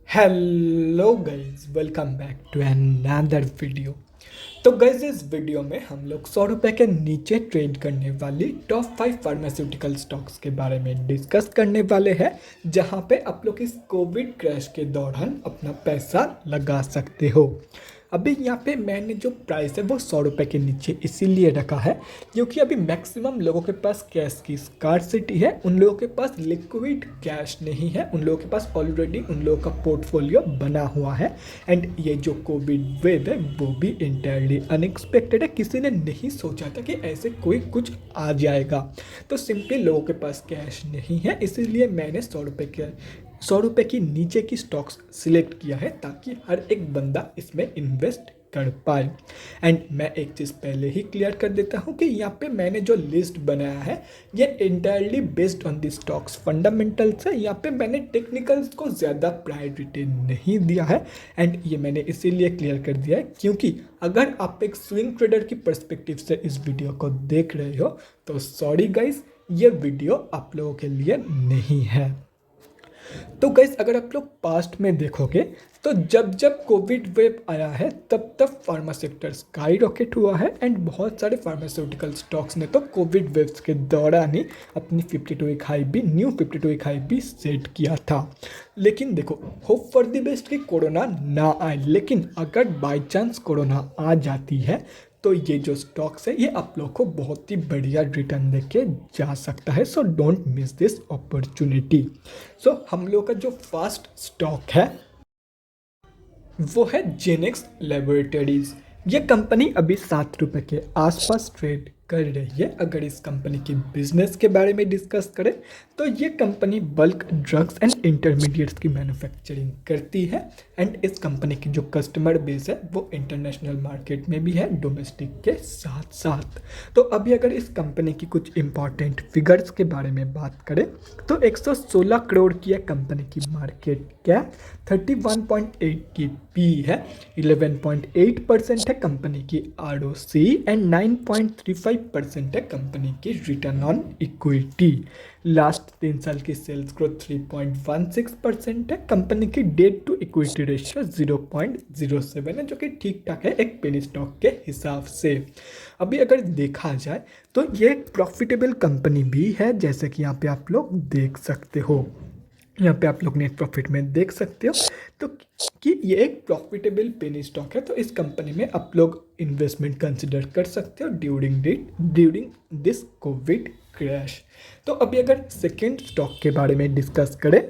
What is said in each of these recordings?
Hello guys, welcome back to another video. तो guys इस video में हम लोग 100 रुपये के नीचे ट्रेड करने वाली टॉप 5 फार्मास्यूटिकल स्टॉक्स के बारे में डिस्कस करने वाले हैं, जहां पे आप लोग इस कोविड क्रैश के दौरान अपना पैसा लगा सकते हो। अभी यहाँ पे मैंने जो प्राइस है वो 100 रुपये के नीचे इसीलिए रखा है क्योंकि अभी मैक्सिमम लोगों के पास कैश की स्कार्सिटी है। उन लोगों के पास लिक्विड कैश नहीं है, उन लोगों के पास ऑलरेडी उन लोगों का पोर्टफोलियो बना हुआ है। एंड ये जो कोविड वेव है वो भी इंटायरली अनएक्सपेक्टेड है, किसी ने नहीं सोचा था कि ऐसे कोई कुछ आ जाएगा। तो सिंपली लोगों के पास कैश नहीं है, इसीलिए मैंने 100 रुपये की नीचे की स्टॉक्स सिलेक्ट किया है ताकि हर एक बंदा इसमें इन्वेस्ट कर पाए। एंड मैं एक चीज़ पहले ही क्लियर कर देता हूँ कि यहाँ पे मैंने जो लिस्ट बनाया है ये entirely based on the stocks fundamentals है। यहाँ पे मैंने टेक्निकल्स को ज़्यादा प्रायोरिटी नहीं दिया है। एंड ये मैंने इसीलिए क्लियर कर दिया है क्योंकि अगर आप एक स्विंग ट्रेडर की पर्सपेक्टिव से इस वीडियो को देख रहे हो तो सॉरी गाइस, ये वीडियो आप लोगों के लिए नहीं है। तो गाइस अगर आप लोग पास्ट में देखोगे तो जब जब कोविड वेव आया है तब तब फार्मा सेक्टर स्काई रॉकेट हुआ है। एंड बहुत सारे फार्मास्यूटिकल स्टॉक्स ने तो कोविड वेव्स के दौरान ही अपनी 52 वीक हाई भी न्यू 52 वीक हाई भी सेट किया था। लेकिन देखो, होप फॉर द बेस्ट कि कोरोना ना आए, लेकिन अगर बाई चांस कोरोना आ जाती है तो ये जो स्टॉक्स है ये आप लोग को बहुत ही बढ़िया रिटर्न देके जा सकता है। So don't miss this opportunity. So हम लोग का जो फर्स्ट स्टॉक है वो है जेनेक्स लेबोरेटरीज। ये कंपनी अभी 7 रुपये के आसपास ट्रेड कर रही है। अगर इस कंपनी की बिजनेस के बारे में डिस्कस करें तो ये company bulk drugs and intermediates की मैन्युफैक्चरिंग करती है। एंड इस कंपनी की जो कस्टमर बेस है वो इंटरनेशनल मार्केट में भी है, डोमेस्टिक के साथ साथ। तो अभी अगर इस कंपनी की कुछ इंपॉर्टेंट फिगर्स के बारे में बात करें तो 116 करोड़ की है कंपनी की मार्केट कैप, 31.8 की पी है, 11.8% है कंपनी की आरओसी एंड 9.35% है कंपनी की रिटर्न ऑन इक्विटी। लास्ट 3 साल की सेल्स ग्रोथ 3.16% है। कंपनी की डेट टू इक्विटी रेशियो 0.07 है, जो कि ठीक ठाक है एक पेनी स्टॉक के हिसाब से। अभी अगर देखा जाए तो ये एक प्रॉफिटेबल कंपनी भी है, जैसे कि यहाँ पे आप लोग देख सकते हो। यहाँ पे आप लोग नेट प्रॉफिट में देख सकते हो तो कि ये एक प्रॉफिटेबल पेनी स्टॉक है। तो इस कंपनी में आप लोग इन्वेस्टमेंट कंसिडर कर सकते हो ड्यूरिंग दिस कोविड क्रैश। तो अभी अगर सेकेंड स्टॉक के बारे में डिस्कस करें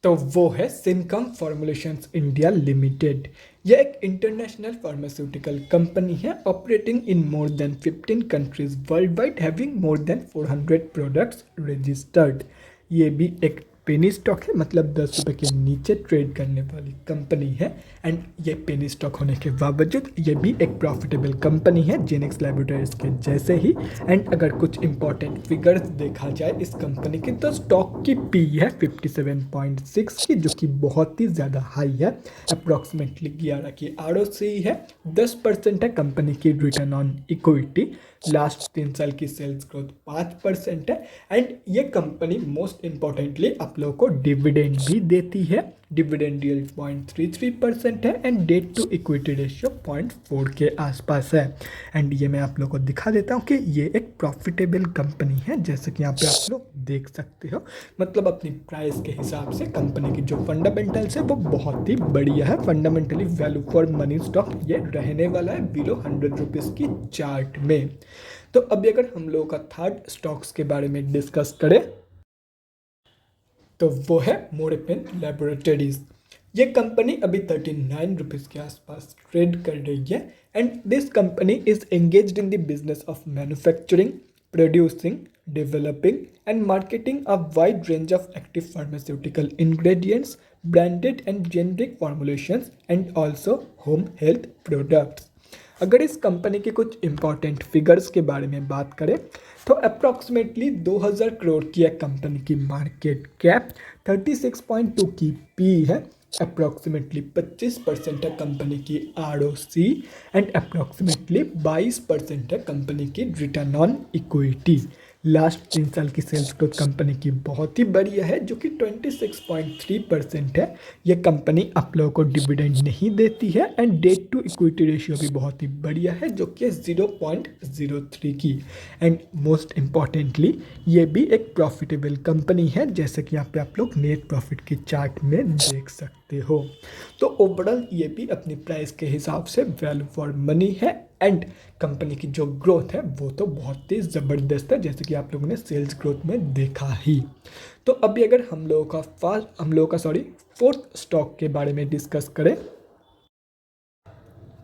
तो वो है सिनकम फॉर्मुलेशंस इंडिया लिमिटेड। यह एक इंटरनेशनल फार्मास्यूटिकल कंपनी है operating in more than 15 countries world wide, having more than 400 products registered. ये भी एक पेनी स्टॉक है, मतलब 10 रुपये के नीचे ट्रेड करने वाली कंपनी है। एंड ये पेनी स्टॉक होने के बावजूद ये भी एक प्रॉफिटेबल कंपनी है जेनेक्स लेबोरेटरीज के जैसे ही। एंड अगर कुछ इंपॉर्टेंट फिगर्स देखा जाए इस कंपनी की तो स्टॉक की पी है 57.6 की, जो कि बहुत ही ज़्यादा हाई है। अप्रॉक्सीमेटली 11 की आरओसी है, 10% है कंपनी की रिटर्न ऑन इक्विटी। लास्ट 3 साल की सेल्स ग्रोथ 5% है। एंड ये कंपनी मोस्ट इंपॉर्टेंटली आप लोगों को डिविडेंड भी देती है। डिविडेंड यील्ड 0.33% है and debt to equity ratio 0.4 के आसपास है। एंड ये मैं आप लोगों को दिखा देता हूँ कि ये एक प्रॉफिटेबल कंपनी है, जैसे कि यहाँ पे आप लोग देख सकते हो। मतलब अपनी प्राइस के हिसाब से कंपनी की जो फंडामेंटल्स है वो बहुत ही बढ़िया है। Fundamentally value for money stock ये रहने वाला है बिलो 100 रुपीज़ की चार्ट में। तो अभी अगर हम लोगों का थर्ड स्टॉक्स के बारे में डिस्कस करें तो वो है मोरेपेन लेबोरेटरीज। ये कंपनी अभी 39 रुपीज़ के आसपास ट्रेड कर रही है। And this company is engaged in the business of manufacturing, producing, developing and marketing a wide range of active pharmaceutical ingredients, branded and generic formulations and also home health products। अगर इस company के कुछ important figures के बारे में बात करें तो अप्रॉक्सीमेटली 2000 करोड़ की है कंपनी की मार्केट कैप, 36.2 की पी है, अप्रॉक्सीमेटली 25% है कंपनी की आरओसी एंड अप्रॉक्सीमेटली 22% है कंपनी की रिटर्न ऑन इक्विटी। लास्ट 3 साल की सेल्स ग्रोथ कंपनी की बहुत ही बढ़िया है जो कि 26.3% है। ये कंपनी आप लोगों को डिविडेंड नहीं देती है and debt to equity ratio भी बहुत ही बढ़िया है जो कि 0.03 की। एंड मोस्ट इम्पॉर्टेंटली ये भी एक प्रॉफिटेबल कंपनी है, जैसे कि यहाँ पे आप लोग नेट प्रॉफिट की चार्ट में देख सकते हो। तो ओवरऑल ये भी अपनी प्राइस के हिसाब से वैल्यू फॉर मनी है एंड कंपनी की जो ग्रोथ है वो तो बहुत ही ज़बरदस्त है, जैसे कि आप लोगों ने सेल्स ग्रोथ में देखा ही। तो अभी अगर हम लोगों का फोर्थ स्टॉक के बारे में डिस्कस करें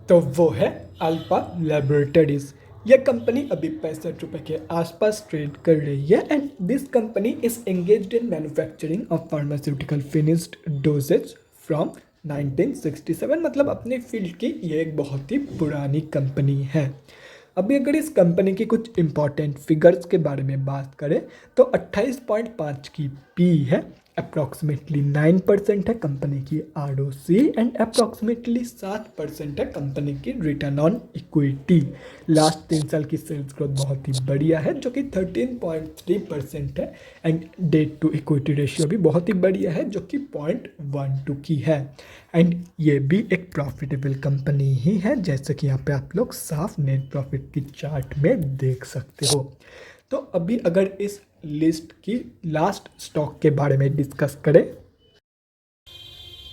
तो वो है अल्फा लैबोरेटरीज। यह कंपनी अभी 65 रुपये के आसपास ट्रेड कर रही है and this company is engaged in manufacturing of pharmaceutical finished dosages from 1967, मतलब अपनी फील्ड की ये एक बहुत ही पुरानी कंपनी है। अभी अगर इस कंपनी की कुछ इंपॉर्टेंट फिगर्स के बारे में बात करें तो 28.5 की पी है, अप्रॉक्सीमेटली 9% है कंपनी की आरओसी एंड अप्रॉक्सीमेटली 7% है कंपनी की रिटर्न ऑन इक्विटी। लास्ट 3 साल की सेल्स ग्रोथ बहुत ही बढ़िया है जो कि 13.3% है and debt to equity ratio भी बहुत ही बढ़िया है जो कि 0.12 की है। एंड ये भी एक प्रॉफिटेबल कंपनी ही है, जैसे कि यहाँ पे आप लोग साफ नेट प्रॉफिट की चार्ट में देख सकते हो। तो अभी अगर इस लिस्ट की लास्ट स्टॉक के बारे में डिस्कस करें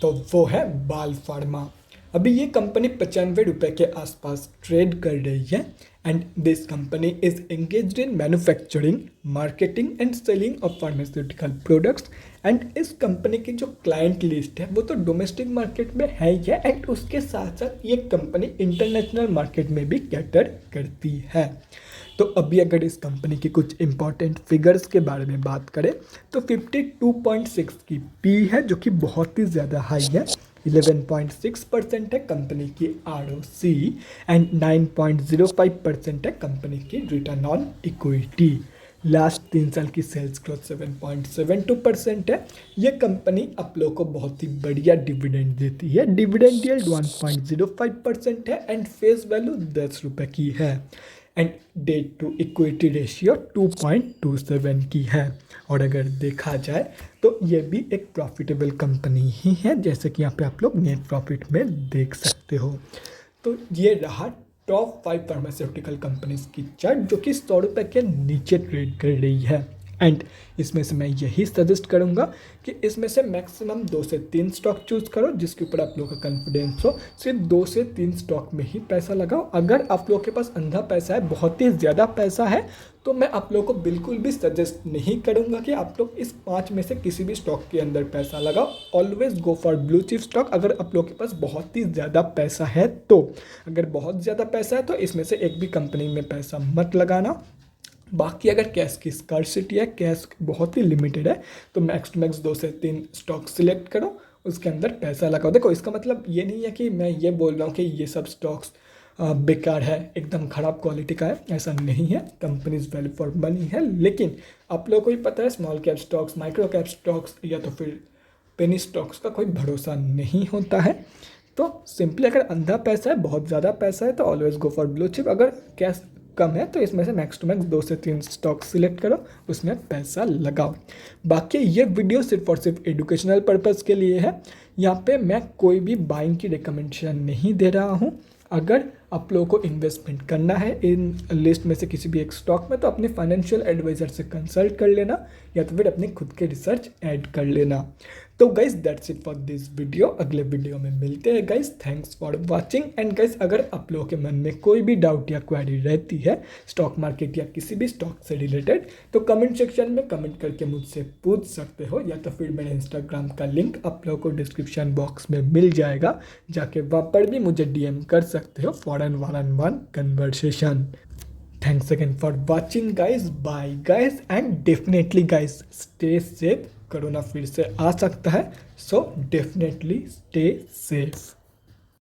तो वो है बाल फार्मा। अभी ये कंपनी 95 रुपये के आसपास ट्रेड कर रही है and this company is engaged in manufacturing, marketing and selling of pharmaceutical products. And इस कंपनी की जो क्लाइंट लिस्ट है वो तो डोमेस्टिक मार्केट में है ही है एंड उसके साथ साथ ये कंपनी इंटरनेशनल मार्केट में भी कैटर करती है। तो अभी अगर इस कंपनी की कुछ इंपॉर्टेंट फिगर्स के बारे में बात करें तो 52.6 की पी है जो कि बहुत ही ज़्यादा हाई है, 11.6% है कंपनी की आरओसी एंड 9.05% है कंपनी की रिटर्न ऑन इक्विटी। लास्ट 3 साल की सेल्स ग्रोथ 7.72% है। ये कंपनी आप लोग को बहुत ही बढ़िया डिविडेंड देती है, डिविडेंड यील्ड 1.05% है एंड फेस वैल्यू 10 रुपये की है and debt to equity ratio 2.27 की है। और अगर देखा जाए तो ये भी एक प्रॉफिटेबल कंपनी ही है, जैसे कि यहाँ पे आप लोग नेट प्रॉफिट में देख सकते हो। तो ये रहा टॉप 5 फार्मास्यूटिकल कंपनीज की चार्ट जो कि 100 रुपये के नीचे ट्रेड कर रही है। एंड इसमें से मैं यही सजेस्ट करूंगा कि इसमें से मैक्सिमम 2 से 3 स्टॉक चूज़ करो जिसके ऊपर आप लोगों का कॉन्फिडेंस हो, सिर्फ 2 से 3 स्टॉक में ही पैसा लगाओ। अगर आप लोगों के पास अंधा पैसा है, बहुत ही ज़्यादा पैसा है, तो मैं आप लोगों को बिल्कुल भी सजेस्ट नहीं करूंगा कि आप लोग इस 5 में से किसी भी स्टॉक के अंदर पैसा लगाओ। Always go for blue chip stock अगर आप लोगों के पास बहुत ही ज़्यादा पैसा है तो। अगर बहुत ज़्यादा पैसा है तो इसमें से एक भी कंपनी में पैसा मत लगाना। बाकी अगर कैश की स्कार्सिटी है, कैश बहुत ही लिमिटेड है, तो मैक्स टू मैक्स 2 से 3 स्टॉक सिलेक्ट करो, उसके अंदर पैसा लगाओ। देखो इसका मतलब ये नहीं है कि मैं ये बोल रहा हूँ कि ये सब स्टॉक्स बेकार है, एकदम ख़राब क्वालिटी का है, ऐसा नहीं है। कंपनीज वैल्यू फॉर मनी है, लेकिन आप लोगों को ही पता है small cap stocks, micro cap stocks या तो फिर पेनी स्टॉक्स का कोई भरोसा नहीं होता है। तो सिंपली अगर अंधा पैसा है, बहुत ज़्यादा पैसा है तो always go for blue chip. अगर कैश कम है तो इसमें से मैक्स टू मैक्स 2 से 3 स्टॉक सिलेक्ट करो, उसमें पैसा लगाओ। बाकी ये वीडियो सिर्फ और सिर्फ एजुकेशनल पर्पज़ के लिए है, यहाँ पे मैं कोई भी बाइंग की रिकमेंडेशन नहीं दे रहा हूँ। अगर आप लोगों को इन्वेस्टमेंट करना है इन लिस्ट में से किसी भी एक स्टॉक में तो अपने फाइनेंशियल एडवाइज़र से कंसल्ट कर लेना या तो फिर अपने खुद के रिसर्च ऐड कर लेना। तो guys that's it for this video. अगले वीडियो में मिलते हैं guys. Thanks for watching and guys अगर आप लोगों के मन में कोई भी डाउट या क्वेरी रहती है स्टॉक मार्केट या किसी भी स्टॉक से रिलेटेड तो कमेंट सेक्शन में कमेंट करके मुझसे पूछ सकते हो, या तो फिर मेरे इंस्टाग्राम का लिंक आप लोगों को डिस्क्रिप्शन बॉक्स में मिल जाएगा, जाके वहाँ पर भी मुझे DM कर सकते हो for an 1-on-1 conversation. Thanks again for watching guys. Bye guys and definitely guys stay safe. Corona फिर से आ सकता है, so definitely stay safe.